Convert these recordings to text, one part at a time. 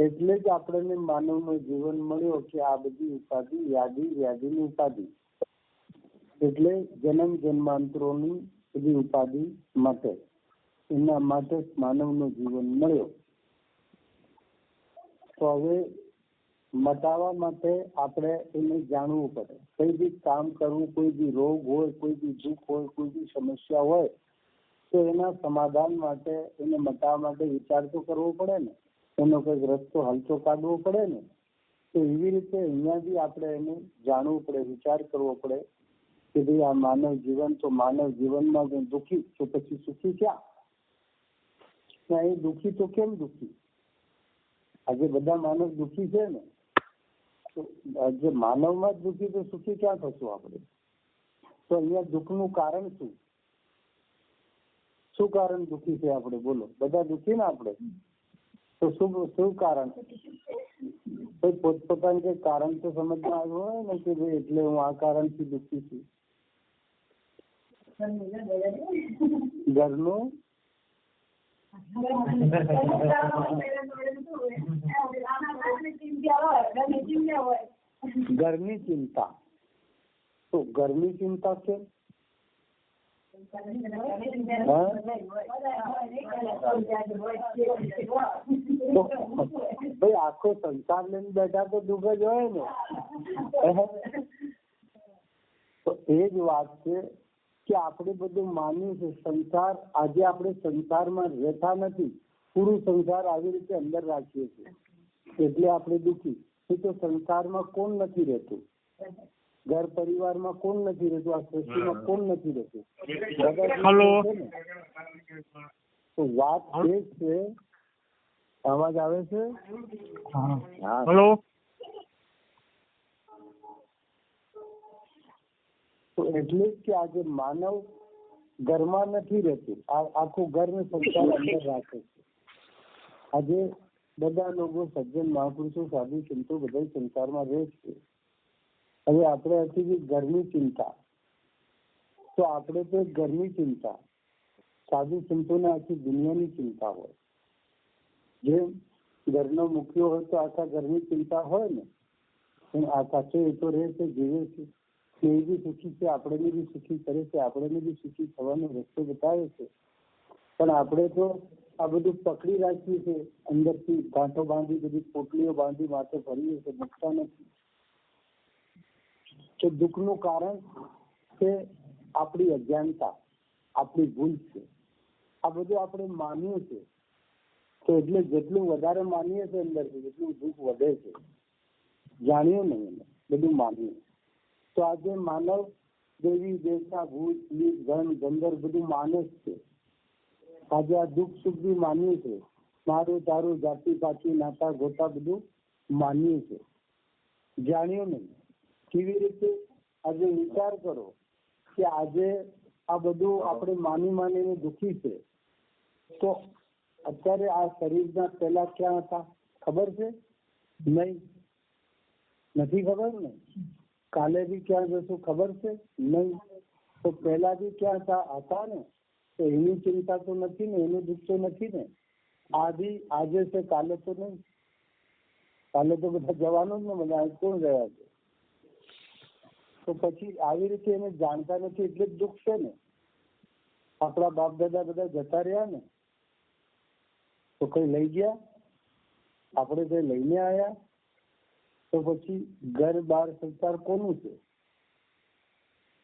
એટલે જ આપણને માનવનું જીવન મળ્યો કે આ બધી ઉપાધિ વ્યાધિની ઉપાધિ, એટલે જન્મ જન્માંતરોની બધી ઉપાધિ માટે, એના માટે માનવનું જીવન મળ્યો. તો હવે મટાવવા માટે આપણે એને જાણવું પડે. કોઈ બી કામ કરવું, કોઈ બી રોગ હોય, કોઈ બી દુઃખ હોય, કોઈ બી સમસ્યા હોય, તો એના સમાધાન માટે, એને મટાવવા માટે વિચાર તો કરવો પડે ને, એનો કંઈક રસ્તો હલતો કાઢવો પડે ને. તો એવી રીતે અહીંયા બી આપણે એને જાણવું પડે, વિચાર કરવો પડે કે ભાઈ આ માનવ જીવન, તો માનવ જીવનમાં દુઃખી તો પછી સુખી ક્યાં? એ દુઃખી તો કેમ દુઃખી? આજે બધા માનવ દુઃખી છે ને, તો જે માનવમાં જ દુઃખી, તો સુખી ક્યાં થશું આપણે? તો અહીંયા દુઃખનું કારણ શું? શું કારણ દુઃખી છે આપણે? બોલો, બધા દુઃખી ને આપણે, તો શું કારણ? પોતપોતાનું કઈ કારણ તો સમજમાં આવ્યું હોય ને કે ભાઈ એટલે હું આ કારણથી દુઃખી છું. ઘરનું ઘરની ચિંતા. તો ઘરની ચિંતા કેમ? ભાઈ આખો સંસાર લઈને બેઠા તો દુઃખ જ હોય ને. તો એ જ વાત છે કે આપણે બધું માન્યું છે. સંસાર, આજે આપણે સંસારમાં રહેતા નથી, પૂરું સંસાર આવી રીતે અંદર રાખીએ છીએ, એટલે આપણે દુઃખી. તો સંસારમાં કોણ નથી રહેતું? ઘર પરિવારમાં કોણ નથી રહેતું? આ સૃષ્ટિમાં કોણ નથી રહેતું? તો વાત એ છે. અવાજ આવે છે? હેલો. તો એટલે જ કે આજે માનવ ઘરમાં નથી રહેતું, આખું ઘર ને સંસાર અંદર રાખે છે. આજે બધા લોકો, સજ્જન મહાપુરુષો, સાધુ સંતો બધા સંસારમાં રહે છે. હવે આપણે હતી ઘરની ચિંતા, તો આપણે તો ઘરની ચિંતા, સાધુ સંતોને આખી દુનિયાની ચિંતા હોય. જેમ ઘરનો મુખ્ય હોય તો આખા ઘરની ચિંતા હોય ને, આ સાચો એ તો રહે છે, જીવે છે, એ બી સુખી છે, આપણે બી સુખી કરે છે, આપણે બી સુખી થવાનો રસ્તો બતાવે છે. પણ આપણે તો આ બધું પકડી રાખીએ છીએ, અંદરથી ગાંઠો બાંધી, બધી પોટલીઓ બાંધી માથે ભરીએ છીએ, મૂકતા નથી. કે દુઃખનું કારણ છે આપણી અજ્ઞાનતા, આપણી ભૂલ છે. આ બધું આપણે માનીએ છીએ, તો એટલે જેટલું વધારે માનીએ છીએ અંદરથી, એટલું દુઃખ વધે છે. જાણ્યું નહીં એને, બધું માનીએ. તો આજે માનવ દેવી દેવતા, ભૂત, પ્રેત, ધન, ગંધર્વ બધું માને જ છે. આજે આ દુઃખ સુખ બી માનીએ છે. મારું તારું, જાતિ પાતિ, નાતા ગોતા બધું માનીએ છે. જાણ્યું નહીં. કેવી રીતે? આજે વિચાર કરો કે આજે આ બધું આપણે માનીને દુઃખી છે. તો અત્યારે આ શરીરના પહેલા ક્યાં હતા ખબર છે? નહીં, નથી ખબર ને. કાલે બી ક્યાં જશું ખબર છે? નહીં. તો પહેલા બી ક્યાં હતા ને? તો એની ચિંતા તો નથી ને, એનું દુઃખ તો નથી ને. આજે છે, કાલે તો નહીં. કાલે તો બધા જવાનું જ ને, બધા કોણ ગયા છે? તો પછી આવી રીતે એને જાણતા નથી, એટલે જ દુઃખ છે ને. આપણા બાપ દાદા બધા જતા રહ્યા ને, તો કઈ લઈ ગયા? આપણે કઈ લઈને આવ્યા? તો પછી ઘર બાર સંસાર કોનું છે?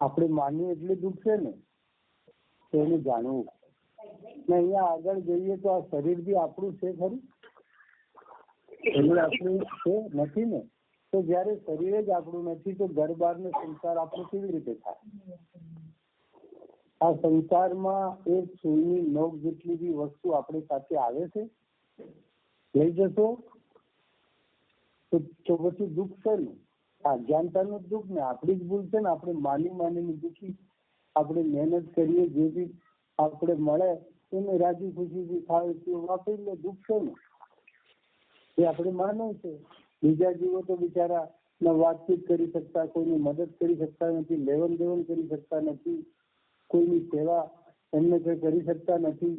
આપણે માનીએ એટલે દુઃખ છે ને. તો એને જાણવું. ને અહીંયા આગળ જઈએ તો આ શરીર બી આપણું છે ખરું? શરીર આપણું છે નથી ને. તો જયારે શરીર જ આપણું નથી, તો ઘર બાર ને સંસાર આપણું કેવી રીતે થાય? આ સંસારમાં એક સુઈની નોક જેટલી બી વસ્તુ આપણી સાથે આવે છે, લઈ જશો તો પછી દુઃખ છે ને. અજ્ઞાનતાનું દુઃખ ને, આપણી જ ભૂલ છે ને. આપણે માનીને દુઃખી. આપણે મહેનત કરીએ, જે બી આપણે મળે એને રાજી ખુશીથી ખાય વાપરી લે, દુઃખ છે ને. એ આપણે માનવ છે. બીજા જીવો તો બિચારા વાતચીત કરી શકતા, કોઈની મદદ કરી શકતા નથી, લેવન દેવન કરી શકતા નથી, કોઈની સેવા એમને કઈ કરી શકતા નથી.